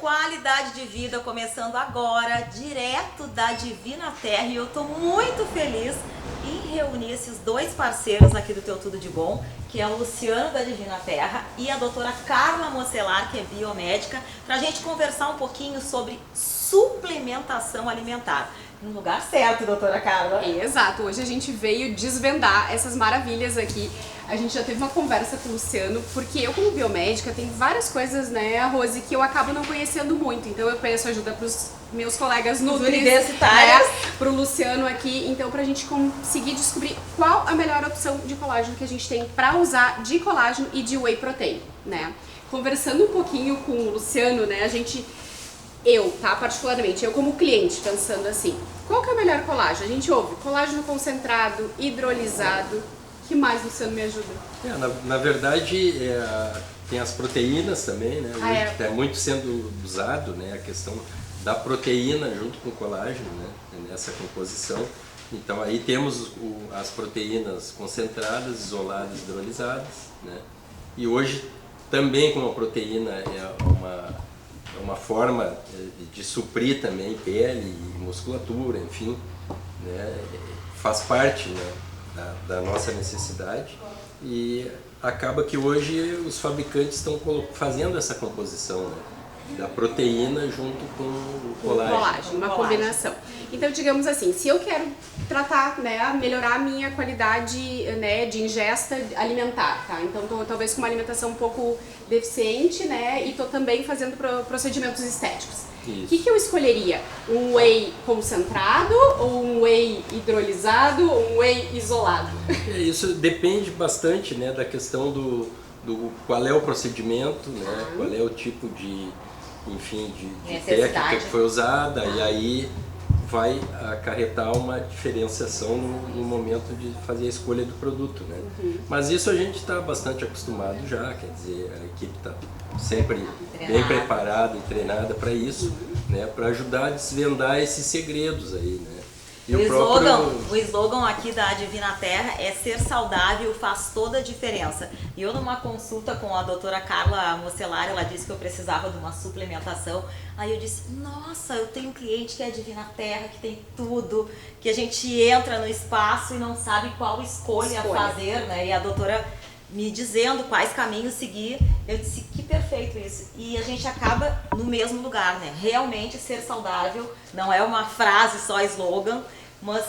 Qualidade de Vida começando agora, direto da Divina Terra, e eu tô muito feliz em reunir esses dois parceiros aqui do Teu Tudo de Bom, que é o Luciano da Divina Terra e a doutora Carla Mocelar, que é biomédica, pra gente conversar um pouquinho sobre suplementação alimentar. No lugar certo, doutora Carla. Exato, hoje a gente veio desvendar essas maravilhas aqui. A gente já teve uma conversa com o Luciano, porque eu como biomédica tem várias coisas, né, Rose, que eu acabo não conhecendo muito. Então eu peço ajuda para os meus colegas universitários, para o Luciano aqui, então pra gente conseguir descobrir qual a melhor opção de colágeno que a gente tem para usar de colágeno e de whey protein, né? Conversando um pouquinho com o Luciano, né, particularmente, eu como cliente, pensando assim, qual que é o melhor colágeno? A gente ouve colágeno concentrado, hidrolisado, que mais, Luciano, me ajuda? Na verdade, tem as proteínas também, né? Hoje está muito sendo usado, né, a questão da proteína junto com o colágeno, né, nessa composição. Então aí temos as proteínas concentradas, isoladas, hidrolisadas, né? E hoje também como a proteína é uma forma de suprir também pele e musculatura, enfim, né? Faz parte, né, da nossa necessidade, e acaba que hoje os fabricantes estão fazendo essa composição, né, da proteína junto com o colágeno. Uma combinação. Então, digamos assim, se eu quero tratar, né, melhorar a minha qualidade, né, de ingesta alimentar, tá? Então, tô talvez com uma alimentação um pouco deficiente, né, e tô também fazendo procedimentos estéticos. O que eu escolheria? Um whey concentrado ou um whey hidrolisado ou um whey isolado? Isso depende bastante, né, da questão do qual é o procedimento, né, qual é o tipo de técnica que foi usada, e aí vai acarretar uma diferenciação no momento de fazer a escolha do produto, né? Mas isso a gente está bastante acostumado já, quer dizer, a equipe está sempre bem preparada e treinada para isso, né? Para ajudar a desvendar esses segredos aí, né? E o slogan aqui da Divina Terra é ser saudável faz toda a diferença. E eu numa consulta com a doutora Carla Mocelar, ela disse que eu precisava de uma suplementação. Aí eu disse, nossa, eu tenho um cliente que é Divina Terra, que tem tudo, que a gente entra no espaço e não sabe qual escolha fazer, né? E a doutora me dizendo quais caminhos seguir, eu disse que perfeito isso. E a gente acaba no mesmo lugar, né? Realmente ser saudável não é uma frase só, slogan, mas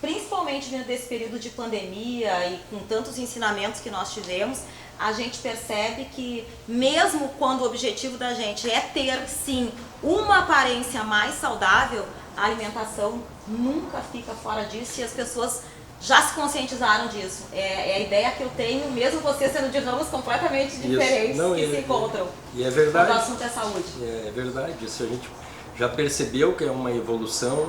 principalmente dentro desse período de pandemia e com tantos ensinamentos que nós tivemos, a gente percebe que mesmo quando o objetivo da gente é ter, sim, uma aparência mais saudável, a alimentação nunca fica fora disso, e as pessoas já se conscientizaram disso. É a ideia que eu tenho, mesmo você sendo de ramos completamente diferentes que se encontram. E é verdade. Quando o assunto é saúde. É verdade, isso a gente já percebeu que é uma evolução,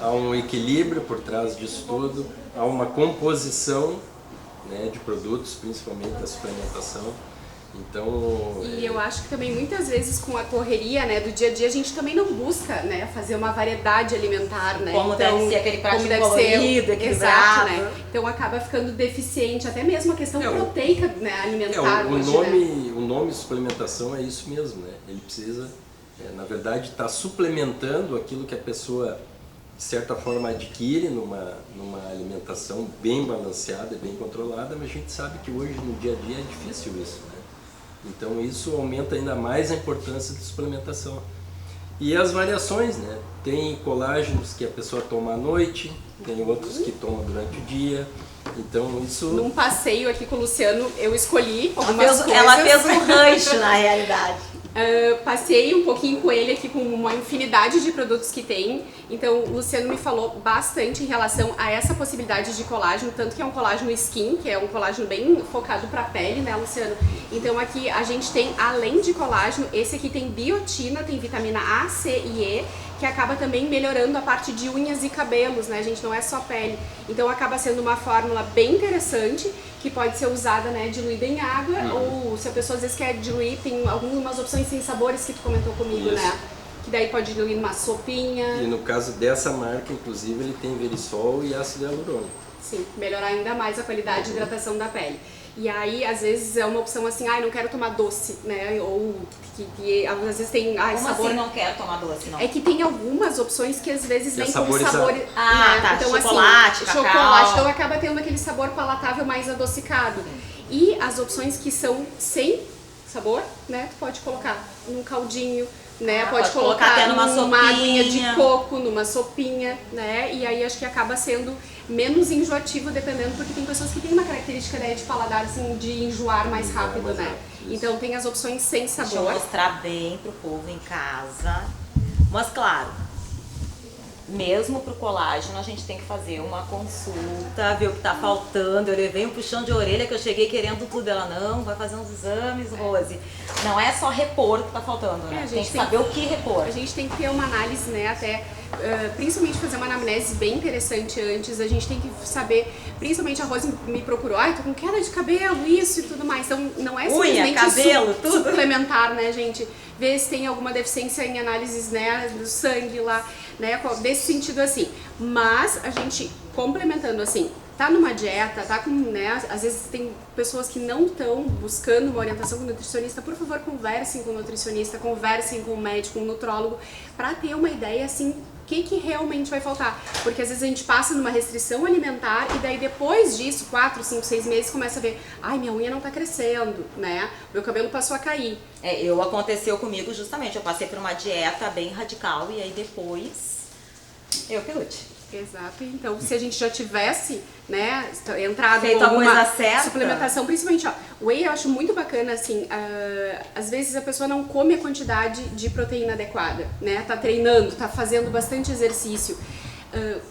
há um equilíbrio por trás disso tudo, há uma composição, né, de produtos, principalmente da suplementação. Então, eu acho que também muitas vezes com a correria, né, do dia a dia, a gente também não busca, né, fazer uma variedade alimentar, né? Como então, deve ser aquele pratinho colorido, equilibrado, né? Então acaba ficando deficiente, até mesmo a questão proteica, né, alimentar. O nome suplementação é isso mesmo, né? Ele precisa, na verdade, estar suplementando aquilo que a pessoa, de certa forma, adquire numa alimentação bem balanceada, bem controlada, mas a gente sabe que hoje, no dia a dia, é difícil isso, né? Então isso aumenta ainda mais a importância da suplementação. E as variações, né? Tem colágenos que a pessoa toma à noite, tem outros que toma durante o dia. Então isso... Num passeio aqui com o Luciano, eu escolhi algumas coisas. Ela fez um rancho, na realidade. Passei um pouquinho com ele aqui com uma infinidade de produtos que tem. Então o Luciano me falou bastante em relação a essa possibilidade de colágeno, tanto que é um colágeno skin, que é um colágeno bem focado para a pele, né, Luciano? Então aqui a gente tem, além de colágeno, esse aqui tem biotina, tem vitamina A, C e E, que acaba também melhorando a parte de unhas e cabelos, né, gente? Não é só pele. Então acaba sendo uma fórmula bem interessante, que pode ser usada, né, diluída em água, ou se a pessoa às vezes quer diluir, tem algumas opções sem sabores que tu comentou comigo, né? Que daí pode diluir numa sopinha. E no caso dessa marca, inclusive, ele tem verisol e ácido hialurônico. Sim, melhorar ainda mais a qualidade de hidratação da pele. E aí, às vezes, é uma opção assim, não quero tomar doce, né? Ou que às vezes tem Como sabor... assim não quero tomar doce, não? É que tem algumas opções que às vezes vêm com sabor... tá, então, chocolate, assim, cacau. chocolate, então acaba tendo aquele sabor palatável mais adocicado. E as opções que são sem sabor, né? Tu pode colocar num caldinho, né? Pode colocar até numa aguinha de coco, numa sopinha, né? E aí acho que acaba sendo menos enjoativo dependendo, porque tem pessoas que têm uma característica, né, de paladar assim, de enjoar mais rápido, né? Então tem as opções sem sabor. Deixa eu mostrar bem pro povo em casa. Mas claro, mesmo pro colágeno a gente tem que fazer uma consulta, ver o que tá faltando. Eu levei um puxão de orelha que eu cheguei querendo tudo. Ela, não, vai fazer uns exames, Rose. Não é só repor que tá faltando, né? A gente tem que saber o que repor. A gente tem que ter uma análise, né, até principalmente fazer uma anamnese bem interessante antes. A gente tem que saber, principalmente a Rose me procurou, tô com queda de cabelo, isso e tudo mais. Então não é simplesmente cabelo, tudo suplementar, né, gente? Ver se tem alguma deficiência em análises, né, do sangue lá, né, desse sentido assim. Mas a gente complementando assim, tá numa dieta, tá com, né, às vezes tem pessoas que não estão buscando uma orientação com o nutricionista, por favor, conversem com o nutricionista, conversem com o médico, com o nutrólogo, para ter uma ideia assim, o que realmente vai faltar. Porque às vezes a gente passa numa restrição alimentar e daí depois disso, 4, 5, 6 meses, começa a ver, minha unha não tá crescendo, né, meu cabelo passou a cair. Aconteceu comigo justamente, eu passei por uma dieta bem radical e aí depois eu pelute. Exato, então se a gente já tivesse, né, entrado feito com alguma certa suplementação, principalmente, whey eu acho muito bacana, assim, às vezes a pessoa não come a quantidade de proteína adequada, né, tá treinando, tá fazendo bastante exercício.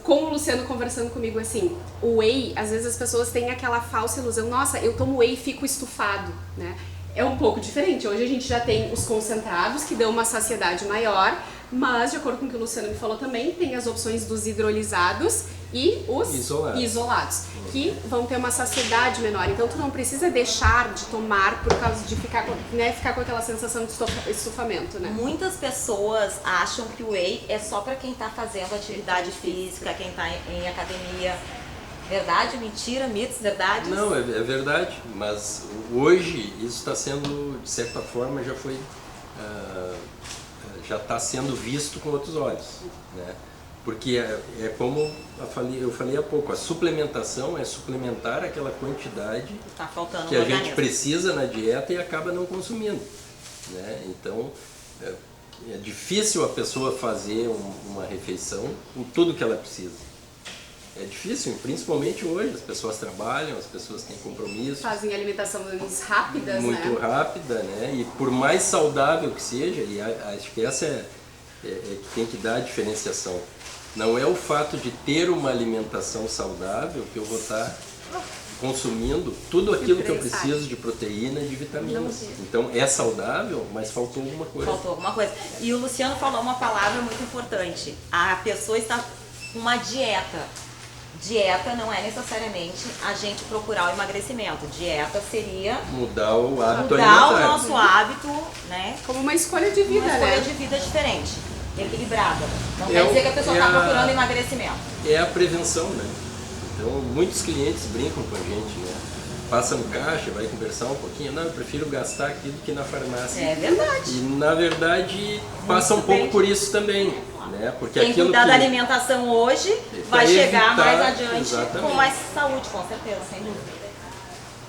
Com o Luciano conversando comigo assim, o whey, às vezes as pessoas têm aquela falsa ilusão, nossa, eu tomo whey e fico estufado, né, é um pouco diferente. Hoje a gente já tem os concentrados que dão uma saciedade maior, mas de acordo com o que o Luciano me falou também, tem as opções dos hidrolisados e os isolados, que vão ter uma saciedade menor. Então tu não precisa deixar de tomar por causa de ficar com aquela sensação de estufamento, né? Muitas pessoas acham que o whey é só para quem tá fazendo atividade física, quem tá em academia. Verdade, mentira, mitos, verdades? Não, é verdade, mas hoje isso está sendo, de certa forma, já está sendo visto com outros olhos, né? Porque é como eu falei há pouco, a suplementação é suplementar aquela quantidade que a gente precisa na dieta e acaba não consumindo, né? Então é difícil a pessoa fazer uma refeição com tudo que ela precisa. É difícil, principalmente hoje, as pessoas trabalham, as pessoas têm compromissos. Fazem alimentações rápidas, muito rápida, né? E por mais saudável que seja, e acho que essa é que tem que dar a diferenciação. Não é o fato de ter uma alimentação saudável que eu vou estar consumindo tudo aquilo que eu preciso de proteína e de vitaminas. Então é saudável, mas faltou alguma coisa. Faltou alguma coisa. E o Luciano falou uma palavra muito importante. A pessoa está com uma dieta. Dieta não é necessariamente a gente procurar o emagrecimento. Dieta seria mudar o hábito alimentar. Mudar o nosso hábito, né? Como uma escolha de vida, uma escolha de vida diferente, equilibrada. Não quer dizer que a pessoa está procurando emagrecimento. É a prevenção, né? Então, muitos clientes brincam com a gente, né? Passa no caixa, vai conversar um pouquinho. Não, eu prefiro gastar aqui do que na farmácia. É verdade. E, na verdade, passa um pouco por isso também. Né? Porque quem cuidar da alimentação hoje vai chegar mais adiante com mais saúde, com certeza, sem dúvida.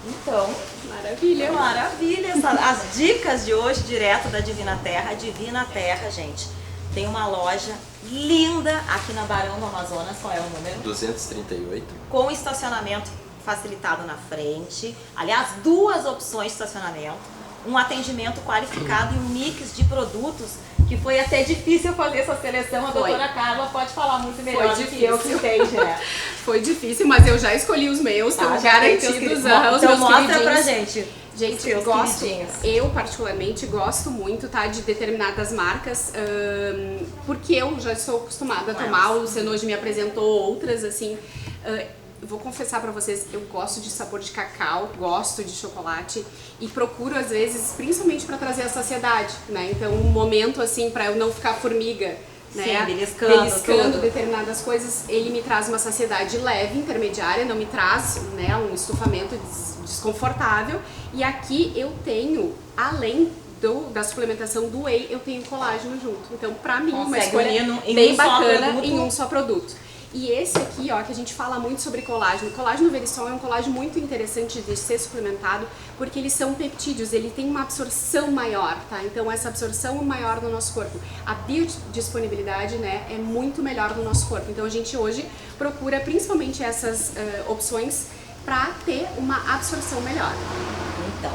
Então, maravilha. As dicas de hoje, direto da Divina Terra. A Divina Terra, gente, tem uma loja linda aqui na Barão do Amazonas. Qual é o número? 238. Com estacionamento facilitado na frente. Aliás, 2 opções de estacionamento. Um atendimento qualificado e um mix de produtos que foi até difícil fazer essa seleção. A doutora Carla pode falar muito melhor do que eu que entende, né? Foi difícil, mas eu já escolhi os meus, estão garantidos. Então mostra pra gente. Gente, eu particularmente gosto muito, tá, de determinadas marcas, porque eu já estou acostumada a tomar, o Luciano hoje me apresentou outras, assim, vou confessar pra vocês, eu gosto de sabor de cacau, gosto de chocolate e procuro às vezes, principalmente pra trazer a saciedade, né, então um momento assim pra eu não ficar formiga, né? Sim, beliscando tudo. Determinadas coisas, ele me traz uma saciedade leve, intermediária, não me traz, né, um estufamento desconfortável. E aqui eu tenho, além da suplementação do whey, eu tenho colágeno junto. Então, pra mim, uma escolha bem bacana em um só produto. E esse aqui, ó, que a gente fala muito sobre colágeno. O colágeno Verisol é um colágeno muito interessante de ser suplementado, porque eles são peptídeos, ele tem uma absorção maior, tá? Então, essa absorção maior no nosso corpo. A biodisponibilidade, né, é muito melhor no nosso corpo. Então, a gente hoje procura principalmente essas opções para ter uma absorção melhor. Então,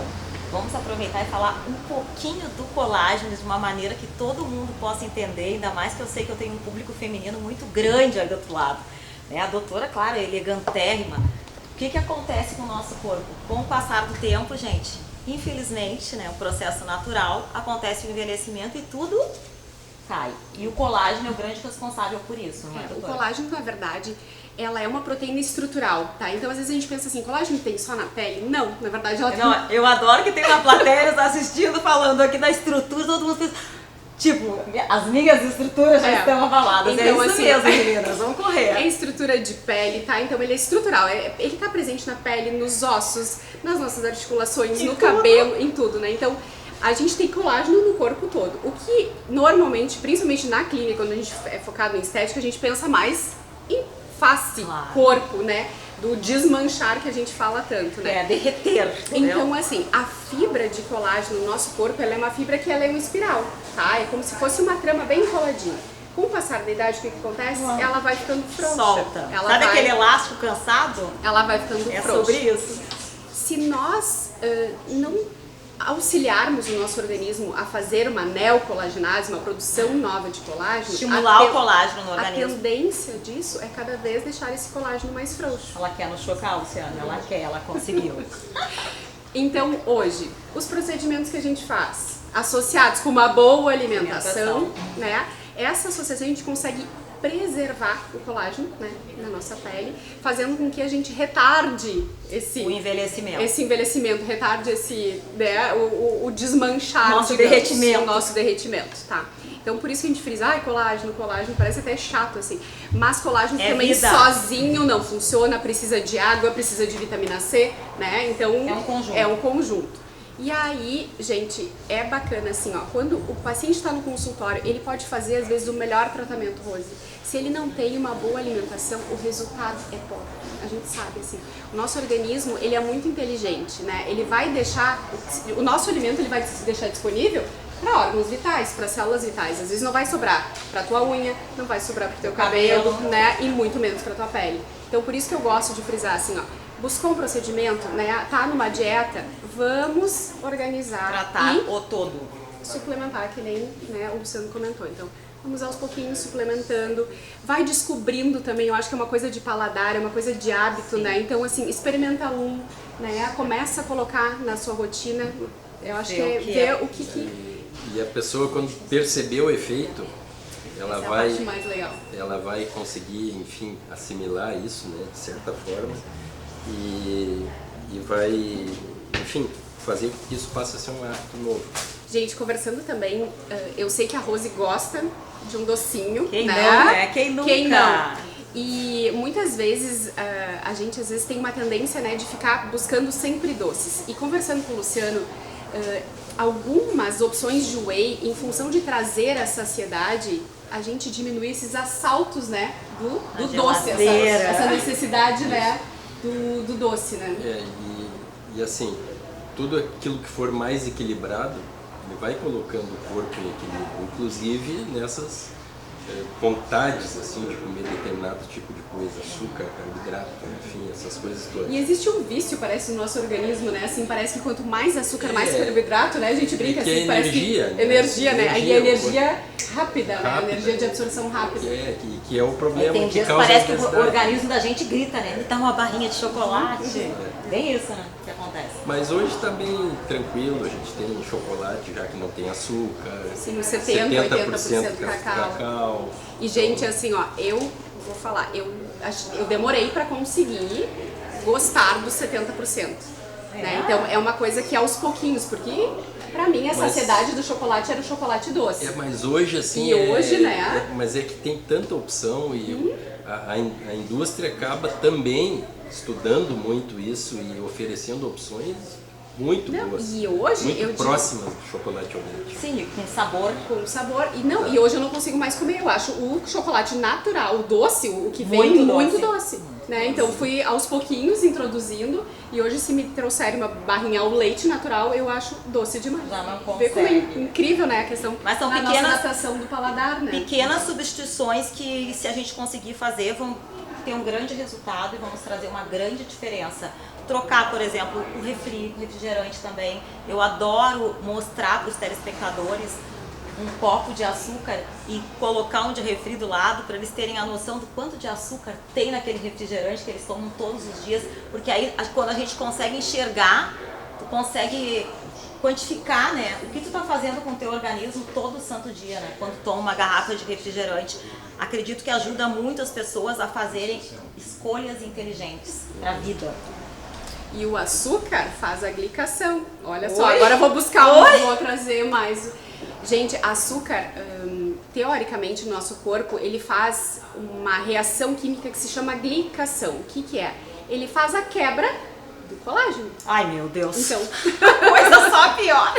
vamos aproveitar e falar um pouquinho do colágeno de uma maneira que todo mundo possa entender, ainda mais que eu sei que eu tenho um público feminino muito grande ali do outro lado. A doutora, claro, é elegantérrima. O que acontece com o nosso corpo? Com o passar do tempo, gente, infelizmente, né, o processo natural, acontece o envelhecimento e tudo cai. E o colágeno é o grande responsável por isso, não é, doutora? O colágeno, na verdade, ela é uma proteína estrutural, tá? Então, às vezes a gente pensa assim, colágeno tem só na pele? Não, na verdade ela tem... Não, eu adoro que tem uma plateia assistindo, falando aqui da estrutura, todo mundo pensa... Tipo, as minhas estruturas já estão avaladas. Então, é isso assim, mesmo, meninas, vamos correr. É estrutura de pele, tá? Então ele é estrutural, ele tá presente na pele, nos ossos, nas nossas articulações, no cabelo, em tudo, né? Então, a gente tem colágeno no corpo todo. O que normalmente, principalmente na clínica, quando a gente é focado em estética, a gente pensa mais em face, corpo, né? Do desmanchar que a gente fala tanto, né? Derreter. Então, assim, a fibra de colágeno no nosso corpo, ela é uma fibra que ela é uma espiral, tá? É como se fosse uma trama bem enroladinha. Com o passar da idade, o que acontece? Ela vai ficando frouxa. Solta. Sabe aquele elástico cansado? Ela vai ficando frouxa. É sobre isso. Se nós não auxiliarmos o nosso organismo a fazer uma neocolagenase, uma produção nova de colágeno, estimular o colágeno no organismo. A tendência disso é cada vez deixar esse colágeno mais frouxo. Ela quer nos chocar, Luciana, ela quer, ela conseguiu. Então, hoje, os procedimentos que a gente faz, associados com uma boa alimentação, né? Essa associação a gente consegue preservar o colágeno, né, na nossa pele, fazendo com que a gente retarde o envelhecimento. Esse envelhecimento, retarde esse, né, o desmanchar, nosso derretimento. O nosso derretimento, tá? Então por isso que a gente frisa, colágeno, parece até chato assim, mas colágeno também sozinho não funciona, precisa de água, precisa de vitamina C, né? Então é um conjunto. E aí, gente, é bacana assim, ó, quando o paciente está no consultório, ele pode fazer às vezes o melhor tratamento, Rose. Se ele não tem uma boa alimentação, o resultado é pobre. A gente sabe, assim, o nosso organismo, ele é muito inteligente, né? Ele vai deixar, o nosso alimento ele vai deixar disponível para órgãos vitais, para células vitais. Às vezes não vai sobrar para tua unha, não vai sobrar para o teu cabelo, né? E muito menos para tua pele. Então, por isso que eu gosto de frisar assim, ó, buscou um procedimento, né? Tá numa dieta, vamos organizar. Tratar o todo. Suplementar, que nem, né, o Luciano comentou. Então, vamos aos pouquinhos suplementando. Vai descobrindo também, eu acho que é uma coisa de paladar, é uma coisa de hábito, né? Então, assim, experimenta né? Começa a colocar na sua rotina. Eu acho que é ver o que... E a pessoa, quando perceber o efeito, ela vai... é a parte mais legal. Ela vai conseguir, enfim, assimilar isso, né, de certa forma. E vai, enfim, fazer com que isso passe a ser um hábito novo. Gente, conversando também, eu sei que a Rose gosta de um docinho, Quem né? não, né? Quem nunca? Quem não? E muitas vezes, a gente às vezes tem uma tendência, né, de ficar buscando sempre doces. E conversando com o Luciano, algumas opções de whey, em função de trazer a saciedade, a gente diminui esses assaltos, né, do doce, essa necessidade, né, do doce, né? E assim, tudo aquilo que for mais equilibrado, ele vai colocando o corpo em equilíbrio, inclusive nessas vontades assim de comer determinado tipo de coisa, açúcar, carboidrato, enfim, essas coisas todas. E existe um vício, parece, no nosso organismo, né? Assim, parece que quanto mais açúcar, mais carboidrato, né? A gente brinca assim, parece energia, que... Energia, né? E a energia rápida, né? A energia de absorção rápida. Que é o problema tem que dias causa parece que o organismo da gente grita, né? Me dá uma barrinha de chocolate. Bem isso, né? Que acontece. Mas hoje está bem tranquilo, a gente tem chocolate já que não tem açúcar. Sim, 70-80% cacau. E, gente, assim, ó, eu vou falar, eu demorei para conseguir gostar dos 70%. Né? Então, é uma coisa que aos pouquinhos, porque Pra mim, a saciedade do chocolate era o chocolate doce. Mas hoje, assim... E hoje, né? Mas é que tem tanta opção e a indústria acaba também estudando muito isso e oferecendo opções muito boas. E hoje muito próximas do chocolate ao leite. Sim, com sabor. Com sabor. E hoje eu não consigo mais comer. Eu acho o chocolate natural, o doce, o que vem muito doce. Né? Então fui aos pouquinhos introduzindo e hoje se me trouxerem uma barrinha ao leite natural, eu acho doce demais. Já não consegue. Vê como é incrível, né, a questão Mas são da pequenas, nossa adaptação do paladar, né? Pequenas substituições que, se a gente conseguir fazer, vão ter um grande resultado e vamos trazer uma grande diferença. Trocar, por exemplo, o refrigerante também. Eu adoro mostrar para os telespectadores um copo de açúcar e colocar um de refri do lado para eles terem a noção do quanto de açúcar tem naquele refrigerante que eles tomam todos os dias, porque aí quando a gente consegue enxergar, tu consegue quantificar, né, o que tu tá fazendo com o teu organismo todo santo dia, né, quando toma uma garrafa de refrigerante. Acredito que ajuda muito as pessoas a fazerem escolhas inteligentes para a vida. E o açúcar faz a glicação. Olha só, agora eu vou buscar vou trazer mais. Gente, açúcar, teoricamente no nosso corpo, ele faz uma reação química que se chama glicação. O que é? Ele faz a quebra do colágeno. Ai, meu Deus. Então, coisa só pior.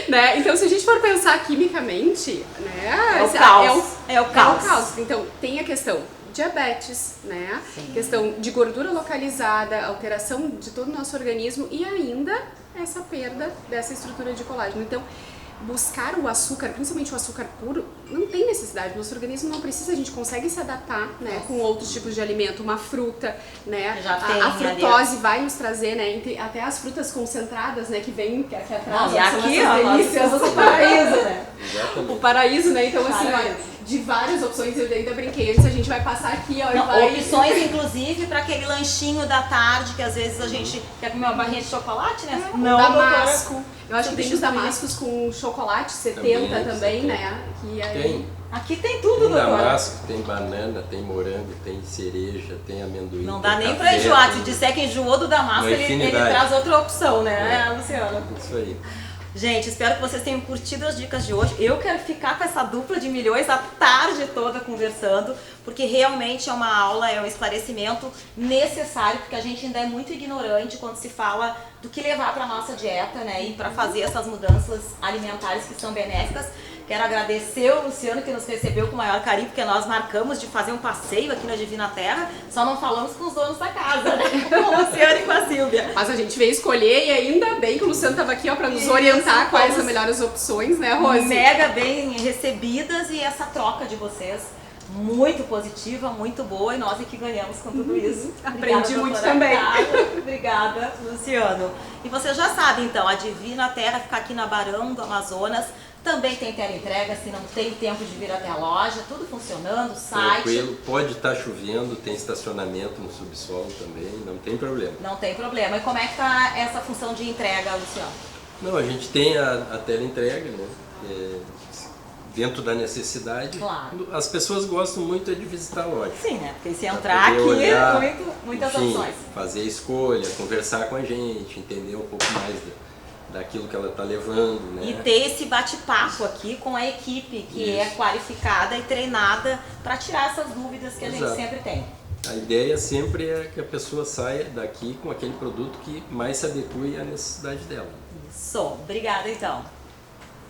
Né? Então, se a gente for pensar quimicamente, né? É o caos. É o caos. Então, tem a questão diabetes, né? Sim. Questão de gordura localizada, alteração de todo o nosso organismo e ainda essa perda dessa estrutura de colágeno. Então, buscar o açúcar, principalmente o açúcar puro, não tem necessidade. Nosso organismo não precisa, a gente consegue se adaptar, né, com outros tipos de alimento, uma fruta, né? Já tem a frutose vai nos trazer, né, até as frutas concentradas, né, que vem aqui atrás, e aqui, ó, delícias, o paraíso, né? O paraíso, né? Então, assim, olha, de várias opções, eu ainda brinquei antes, a gente vai passar aqui, ó, Não, e vai... opções, inclusive, para aquele lanchinho da tarde, que às vezes a gente quer comer uma barrinha de chocolate, né? Não, damasco. Doutora, eu acho que tem os damascos com chocolate 70 também, né? Que aí... Tem. Aqui tem tudo, Tem doutora. damasco, tem banana, tem morango, tem cereja, tem amendoim. Não tem dá nem café, pra enjoar. Se tem disser que enjoou do damasco, uma ele infinidade. traz outra opção, né, Luciana? Isso aí. Gente, espero que vocês tenham curtido as dicas de hoje. Eu quero ficar com essa dupla de milhões a tarde toda conversando, porque realmente é uma aula, é um esclarecimento necessário, porque a gente ainda é muito ignorante quando se fala do que levar para nossa dieta, né, e para fazer essas mudanças alimentares que são benéficas. Quero agradecer o Luciano que nos recebeu com o maior carinho, porque nós marcamos de fazer um passeio aqui na Divina Terra, só não falamos com os donos da casa, né? Com o Luciano e com a Silvia. Mas a gente veio escolher e ainda bem que o Luciano estava aqui, ó, para nos orientar quais as melhores opções, né, Rose? Mega bem recebidas e essa troca de vocês muito positiva, muito boa, e nós aqui ganhamos com tudo isso. Aprendi Obrigada, muito doutora também. Carla. Obrigada, Luciano. E vocês já sabem, então, a Divina Terra fica aqui na Barão do Amazonas. Também tem teleentrega, se não tem tempo de vir até a loja, tudo funcionando, site. Tranquilo, pode estar chovendo, tem estacionamento no subsolo também, não tem problema. Não tem problema. E como é que tá essa função de entrega, Luciano? Não, a gente tem a teleentrega, né? Dentro da necessidade. Claro. As pessoas gostam muito de visitar a loja. Sim, né? Porque se entrar aqui, olhar, muitas enfim, opções. fazer a escolha, conversar com a gente, entender um pouco mais daquilo que ela está levando, né? E ter esse bate-papo aqui com a equipe que é qualificada e treinada para tirar essas dúvidas que a gente sempre tem. A ideia sempre é que a pessoa saia daqui com aquele produto que mais se adeque à necessidade dela. Isso. Obrigada, então.